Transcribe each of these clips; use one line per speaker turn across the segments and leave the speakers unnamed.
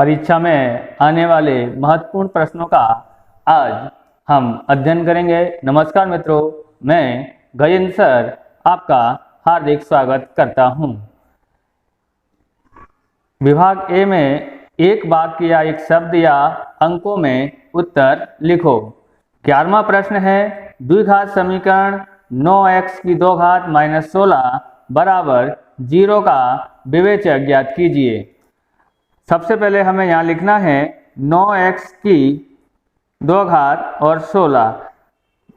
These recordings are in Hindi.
परीक्षा में आने वाले महत्वपूर्ण प्रश्नों का आज हम अध्ययन करेंगे। नमस्कार मित्रों, मैं गजेंद्र सर आपका हार्दिक स्वागत करता हूं। विभाग ए में एक वाक्य या एक शब्द या अंकों में उत्तर लिखो। 11वां प्रश्न है, द्विघात समीकरण 9x की 2 घात माइनस 16 बराबर 0 का विवेचक ज्ञात कीजिए। सबसे पहले हमें यहाँ लिखना है 9x की 2 घात और 16।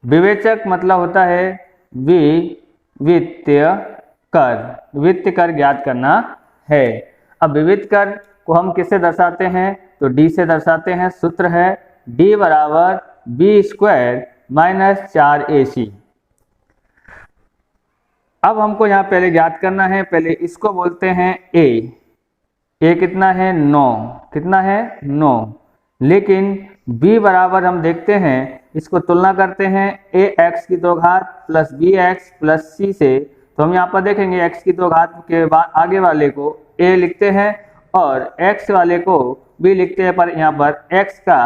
विवेचक मतलब होता है विवित्य कर ज्ञात करना है। अब विविध कर को हम किससे दर्शाते हैं? तो d से दर्शाते हैं। सूत्र है d बराबर b स्क्वायर माइनस 4ac। अब हमको यहाँ पहले ज्ञात करना है, पहले इसको बोलते हैं a कितना है 9, कितना है 9। लेकिन b बराबर हम देखते हैं, इसको तुलना करते हैं ax की 2 घात प्लस bx प्लस c से। तो हम यहाँ पर देखेंगे x की 2 घात के बाद आगे वाले को a लिखते हैं और x वाले को b लिखते हैं, पर यहाँ पर x का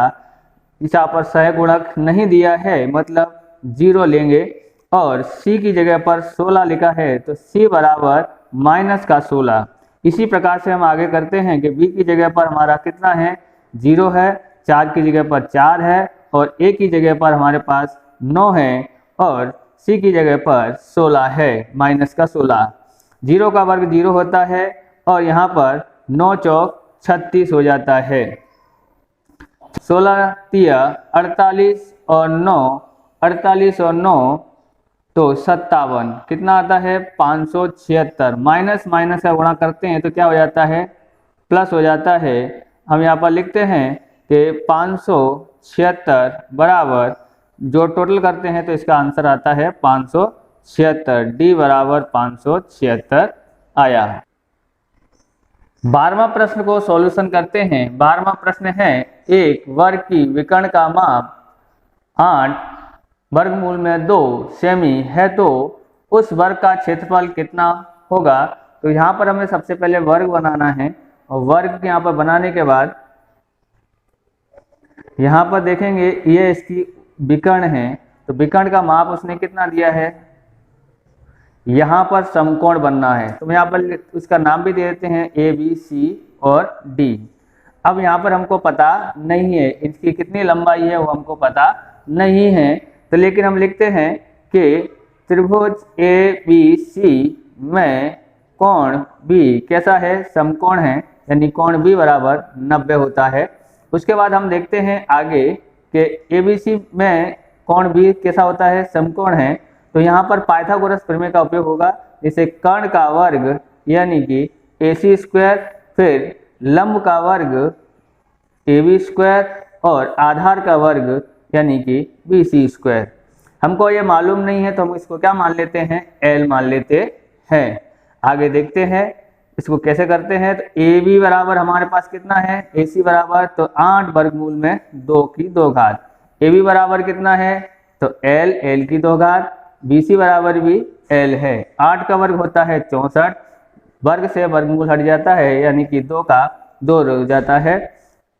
यहाँ पर सहगुणक नहीं दिया है, मतलब 0 लेंगे। और c की जगह पर 16 लिखा है, तो c बराबर माइनस का 16। इसी प्रकार से हम आगे करते हैं कि b की जगह पर हमारा कितना है 0 है, 4 की जगह पर 4 है और a की जगह पर हमारे पास 9 है और c की जगह पर 16 है, माइनस का 16। 0 का वर्ग 0 होता है और यहाँ पर 9 चौक 36 हो जाता है। 16 तिया 48 और 9 48 और 9 तो 57, कितना आता है 576। माइनस माइनस का गुणा करते हैं तो क्या हो जाता है? प्लस हो जाता है। हम यहाँ पर लिखते हैं कि 576 बराबर, जो टोटल करते हैं तो इसका आंसर आता है 576। डी बराबर 576 आया। 12वां प्रश्न को सॉल्यूशन करते हैं। 12वां प्रश्न है, एक वर्ग की विकर्ण का माप 8 वर्गमूल में 2 सेमी है तो उस वर्ग का क्षेत्रफल कितना होगा? तो यहाँ पर हमें सबसे पहले वर्ग बनाना है और वर्ग यहाँ पर बनाने के बाद यहाँ पर देखेंगे ये इसकी विकर्ण है, तो विकर्ण का माप उसने कितना दिया है? यहाँ पर समकोण बनना है, तो यहाँ पर उसका नाम भी दे देते हैं ए बी सी और डी। अब यहाँ पर हमको पता नहीं है इसकी कितनी लंबाई है, वो हमको पता नहीं है, तो लेकिन हम लिखते हैं कि त्रिभुज ए बी सी में कोण बी कैसा है? समकोण है, यानी कोण बी बराबर 90 होता है। उसके बाद हम देखते हैं आगे कि ए बी सी में कोण बी कैसा होता है? समकोण है। तो यहाँ पर पाइथागोरस प्रमेय का उपयोग होगा, जिसे कर्ण का वर्ग यानी कि ए सी स्क्वायर, फिर लंब का वर्ग ए बी स्क्वायर और आधार का वर्ग यानी कि बी सी स्क्वायर। हमको ये मालूम नहीं है तो हम इसको क्या मान लेते हैं? एल मान लेते हैं। आगे देखते हैं इसको कैसे करते हैं। तो ए बी बराबर हमारे पास कितना है? ए सी बराबर तो 8 वर्गमूल में 2 की 2 घात। ए बी बराबर कितना है? तो एल की 2 घात। बी सी बराबर भी एल है। 8 का वर्ग होता है 64, वर्ग से वर्गमूल हट जाता है, यानी कि 2 का 2 रह जाता है।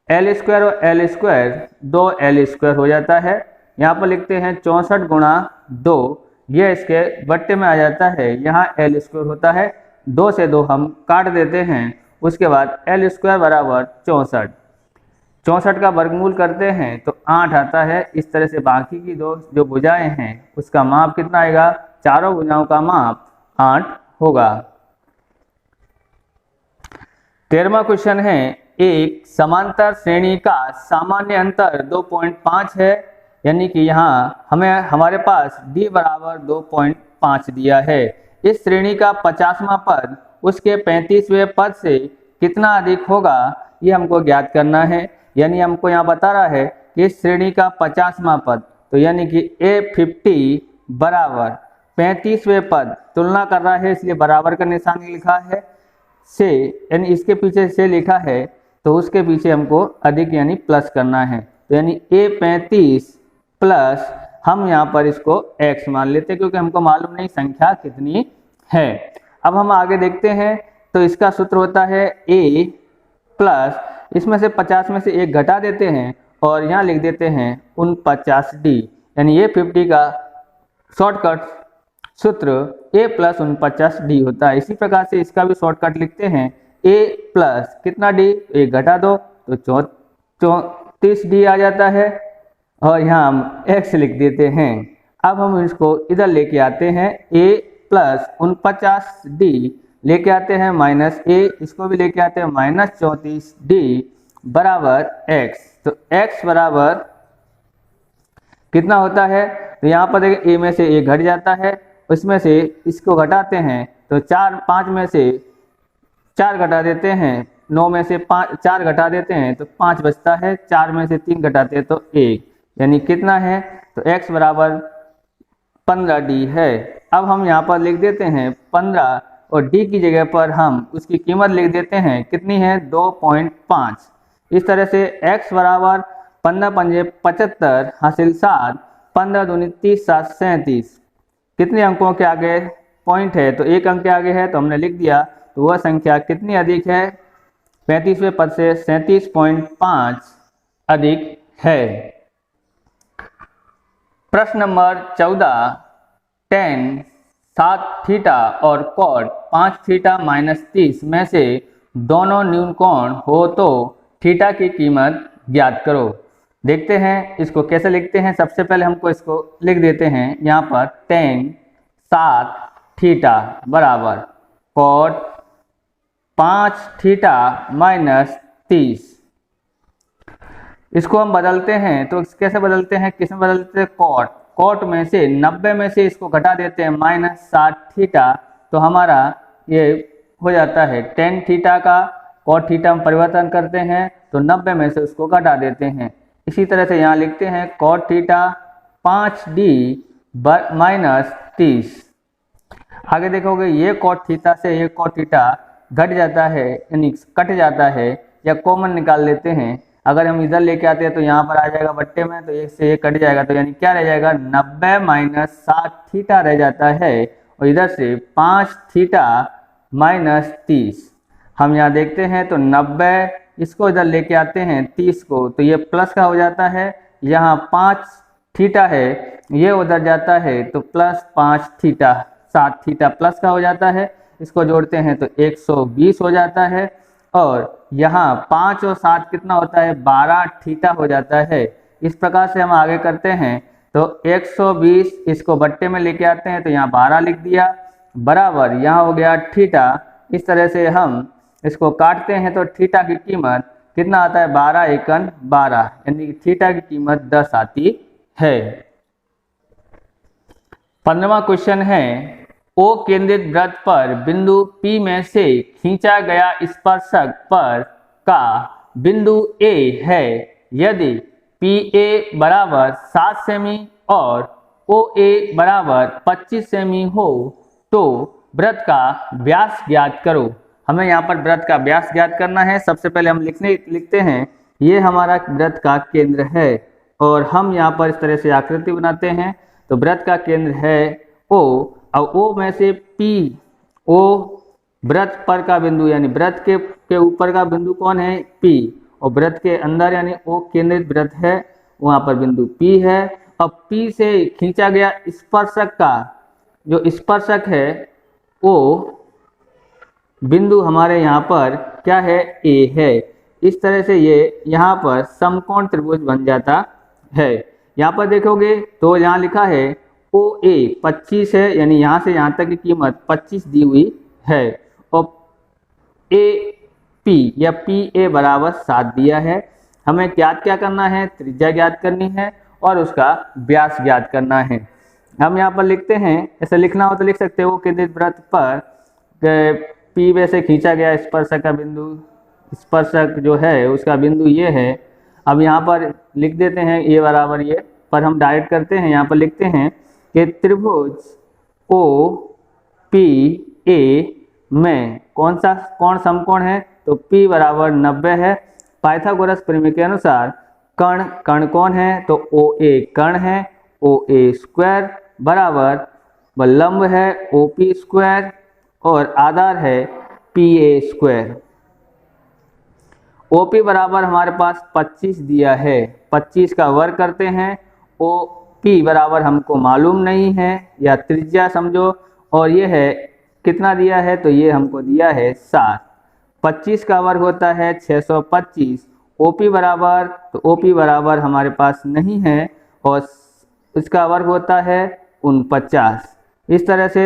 एल स्क्वायर और एल स्क्वायर 2l स्क्वायर हो जाता है। यहाँ पर लिखते हैं 64 गुणा 2, ये इसके बट्टे में आ जाता है। यहाँ एल स्क्वायर होता है, 2 से 2 हम काट देते हैं। उसके बाद एल स्क्वायर बराबर 64, 64 का वर्गमूल करते हैं तो 8 आता है। इस तरह से बाकी की 2 जो भुजाएं हैं उसका माप कितना आएगा? चारों भुजाओं का माप 8 होगा। 13वां क्वेश्चन है, एक समांतर श्रेणी का सामान्य अंतर 2.5 है, यानी कि यहाँ हमारे पास d बराबर 2.5 दिया है। इस श्रेणी का 50वां पद उसके 35वें पद से कितना अधिक होगा, ये हमको ज्ञात करना है। यानी हमको यहाँ बता रहा है कि इस श्रेणी का 50वां पद, तो यानी कि a50 बराबर 35वें पद, तुलना कर रहा है इसलिए बराबर का निशान लिखा है, से यानी इसके पीछे से लिखा है तो उसके पीछे हमको अधिक यानी प्लस करना है। तो यानी a35 प्लस, हम यहाँ पर इसको x मान लेते हैं क्योंकि हमको मालूम नहीं संख्या कितनी है। अब हम आगे देखते हैं तो इसका सूत्र होता है a प्लस इसमें से 50 में से 1 घटा देते हैं और यहाँ लिख देते हैं 49D, यानी ये 50 का शॉर्टकट सूत्र a प्लस 49D होता है। इसी प्रकार से इसका भी शॉर्टकट लिखते हैं a प्लस कितना d, 1 घटा दो तो 34D आ जाता है और यहाँ हम x लिख देते हैं। अब हम इसको इधर लेके आते हैं, a प्लस 49D लेके आते हैं माइनस a, इसको भी लेके आते हैं माइनस 34D बराबर x। तो x बराबर कितना होता है, तो यहाँ पर देखिए a में से 1 घट जाता है, उसमें से इसको घटाते हैं तो 5 में से 4 घटा देते हैं, 9 में से 4 घटा देते हैं तो 5 बचता है, 4 में से 3 घटाते हैं तो 1, यानी कितना है, तो x बराबर 15D है। अब हम यहाँ पर लिख देते हैं 15 और d की जगह पर हम उसकी कीमत लिख देते हैं, कितनी है 2.5। इस तरह से x बराबर 15 पंजे 75 हासिल 7, 15 दूनी 30 7 37, कितने अंकों के आगे पॉइंट है, तो 1 अंक के आगे है तो हमने लिख दिया। तो वह संख्या कितनी अधिक है, 35वें पद से 37.5 अधिक है। प्रश्न नंबर 14, tan 7 थीटा और cot 5 थीटा माइनस 30 में से दोनों न्यून कोण हो तो थीटा की कीमत ज्ञात करो। देखते हैं इसको कैसे लिखते हैं। सबसे पहले हमको इसको लिख देते हैं यहाँ पर tan 7 थीटा बराबर cot 5 थीटा माइनस 30। इसको हम बदलते हैं तो कैसे बदलते हैं, किस में बदलते हैं, cot में से 90 में से इसको घटा देते हैं माइनस 60 थीटा, तो हमारा ये हो जाता है tan थीटा का cot थीटा में परिवर्तन करते हैं तो 90 में से उसको घटा देते हैं। इसी तरह से यहाँ लिखते हैं cot थीटा 5D माइनस 30। आगे देखोगे ये cot थीटा से ये cot थीटा घट जाता है, यानी कट जाता है, या कॉमन निकाल लेते हैं। अगर हम इधर लेके आते हैं तो यहाँ पर आ जाएगा बट्टे में, तो एक से एक कट जाएगा, तो यानी क्या रह जाएगा 90 माइनस 60 थीटा रह जाता है, और इधर से 5 थीटा माइनस 30। हम यहाँ देखते हैं तो 90 इसको इधर लेके आते हैं 30 को, तो ये प्लस का हो जाता है, यहाँ 5 थीटा है ये उधर जाता है तो प्लस 5 थीटा 60 थीटा प्लस का हो जाता है, इसको जोड़ते हैं तो 120 हो जाता है, और यहाँ 5 और 7 कितना होता है 12 थीटा हो जाता है। इस प्रकार से हम आगे करते हैं तो 120 इसको बट्टे में लेके आते हैं तो यहाँ 12 लिख दिया बराबर यहाँ हो गया थीटा। इस तरह से हम इसको काटते हैं तो थीटा की कीमत कितना आता है 12 एकन 12, यानी थीटा की कीमत 10 आती है। 15वां क्वेश्चन है, O केंद्रित वृत्त पर बिंदु P में से खींचा गया स्पर्शक पर का बिंदु A है। यदि PA बराबर 7 सेमी और OA बराबर 25 सेमी हो तो वृत्त का व्यास ज्ञात करो। हमें यहाँ पर वृत्त का व्यास ज्ञात करना है। सबसे पहले हम लिखते हैं ये हमारा वृत्त का केंद्र है, और हम यहाँ पर इस तरह से आकृति बनाते हैं। तो वृत्त का केंद्र है O, और O में से P, O वृत्त पर का बिंदु यानी वृत्त के ऊपर का बिंदु कौन है P, और वृत्त के अंदर यानी O केंद्रित वृत्त है वहाँ पर बिंदु P है। अब P से खींचा गया स्पर्शक का जो स्पर्शक है वो बिंदु हमारे यहाँ पर क्या है A है। इस तरह से ये यहाँ पर समकोण त्रिभुज बन जाता है। यहाँ पर देखोगे तो यहाँ लिखा है OA 25 है, यानी यहाँ से यहाँ तक की कीमत 25 दी हुई है, और AP या PA बराबर 7 दिया है। हमें ज्ञात क्या करना है, त्रिज्या ज्ञात करनी है और उसका व्यास ज्ञात करना है। हम यहाँ पर लिखते हैं, ऐसे लिखना हो तो लिख सकते हो केंद्रित वृत्त पर P में से खींचा गया स्पर्शक का बिंदु, स्पर्शक जो है उसका बिंदु ये है। अब यहाँ पर लिख देते हैं ये बराबर ये, पर हम डायरेक्ट करते हैं, यहाँ पर लिखते हैं कि त्रिभुज OPA में कौन सा कोण समकोण है, तो P बराबर 90 है। पाइथागोरस प्रमेय के अनुसार कर्ण कौन है, तो OA कर्ण है, OA स्क्वायर बराबर लंब है OP स्क्वायर और आधार है PA स्क्वायर। OP बराबर हमारे पास 25 दिया है, 25 का वर्ग करते हैं। OP बराबर हमको मालूम नहीं है, या त्रिज्या समझो, और ये है कितना दिया है, तो ये हमको दिया है 7। 25 का वर्ग होता है 625। OP बराबर, तो OP बराबर हमारे पास नहीं है, और इसका वर्ग होता है 49। इस तरह से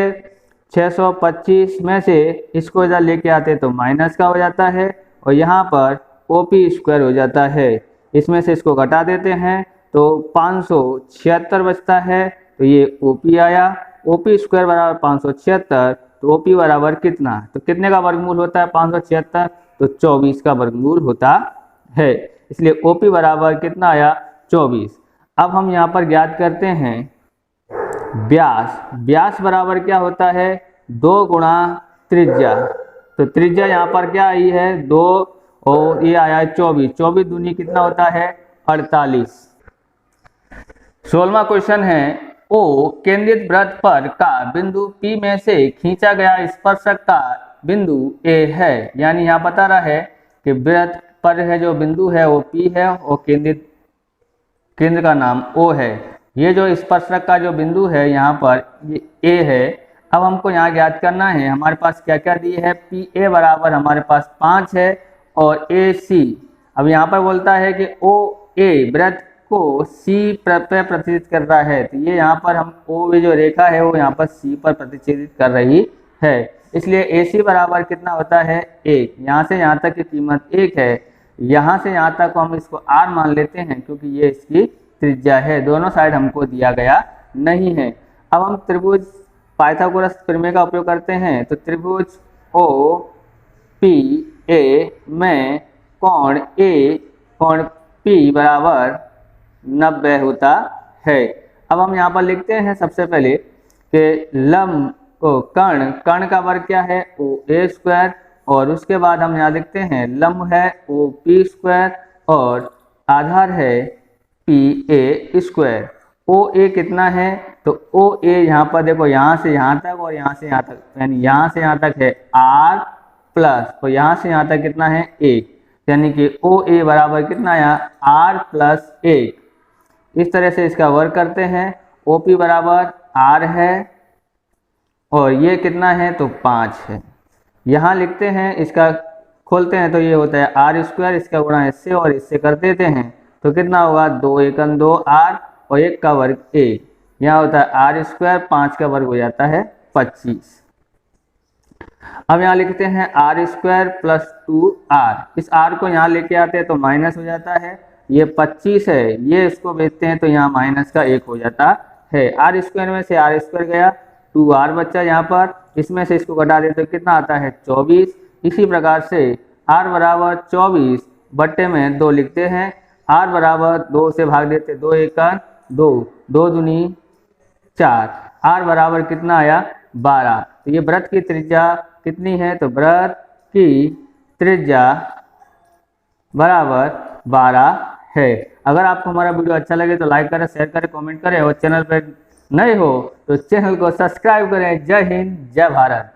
625 में से इसको इधर लेके आते तो माइनस का हो जाता है, और यहाँ पर OP स्क्वायर हो जाता है। इसमें से इसको घटा देते हैं तो 576 बचता है, तो ये OP आया। OP स्क्वायर बराबर 576, तो OP बराबर कितना, तो कितने का वर्गमूल होता है 576, तो 24 का वर्गमूल होता है। इसलिए OP बराबर कितना आया, 24। अब हम यहाँ पर ज्ञात करते हैं व्यास। व्यास बराबर क्या होता है, 2 गुणा त्रिज्या। तो त्रिज्या यहाँ पर क्या आई है, 2, और ये आया है 24। 24 दूनी कितना होता है, 48। 16वां क्वेश्चन है, O केंद्रित वृत्त पर का बिंदु P में से खींचा गया स्पर्शक का बिंदु A है। यानी यहाँ बता रहा है कि वृत्त पर है जो बिंदु है वो P है, और केंद्र का नाम O है। ये जो स्पर्शक का जो बिंदु है यहाँ पर ये A है। अब हमको यहाँ ज्ञात करना है, हमारे पास क्या क्या दिए है, PA बराबर हमारे पास 5 है, और AC। अब यहाँ पर बोलता है कि OA वृत्त को C पे प्रतिच्छेदित कर रहा है, तो ये यहाँ पर हम OA जो रेखा है वो यहाँ पर C पर प्रतिच्छेदित कर रही है। इसलिए AC बराबर कितना होता है, 1। यहाँ से यहाँ तक की कीमत 1 है, यहाँ से यहाँ तक हम इसको R मान लेते हैं क्योंकि ये इसकी त्रिज्या है। दोनों साइड हमको दिया गया नहीं है। अब हम त्रिभुज पाइथागोरस प्रमेय का उपयोग करते हैं, तो त्रिभुज OPA में कोण P बराबर 90 होता है। अब हम यहाँ पर लिखते हैं सबसे पहले कि लंब को कर्ण का वर्ग क्या है, OA स्क्वायर, और उसके बाद हम यहाँ लिखते हैं लंब है OP स्क्वायर, और आधार है PA स्क्वायर। OA कितना है, तो OA यहाँ पर देखो, यहाँ से यहाँ तक और यहाँ से यहाँ तक, यानी यहाँ से यहाँ तक है R प्लस, और यहाँ से यहाँ तक कितना है 1, यानी कि OA बराबर कितना आया, R प्लस 1। इस तरह से इसका वर्ग करते हैं। OP बराबर R है, और ये कितना है, तो 5 है। यहाँ लिखते हैं, इसका खोलते हैं तो ये होता है R स्क्वायर, इसका गुणा इससे और इससे कर देते हैं तो कितना होगा, 2 एकम 2 R, और 1 का वर्ग 1। यहाँ होता है R स्क्वायर, 5 का वर्ग हो जाता है 25। अब यहाँ लिखते हैं R स्क्वायर प्लस 2R। इस R को यहाँ लेके आते हैं तो माइनस हो जाता है, ये 25 है, ये इसको भेजते हैं तो यहाँ माइनस का 1 हो जाता है। R स्क्वायर में से R स्क्वायर गया, 2R बच्चा यहाँ पर, इसमें से इसको घटा देते तो कितना आता है, 24। इसी प्रकार से R बराबर 24 बट्टे में 2 लिखते हैं। R बराबर 2 से भाग देते, 2 एकम 2, 2 दूनी 4, R बराबर कितना आया, 12। तो ये वृत्त की त्रिज्या कितनी है, तो वृत्त की त्रिज्या बराबर 12 है। अगर आपको हमारा वीडियो अच्छा लगे तो लाइक करें, शेयर करें, कमेंट करें, और चैनल पर नए हो तो चैनल को सब्सक्राइब करें। जय हिंद, जय भारत।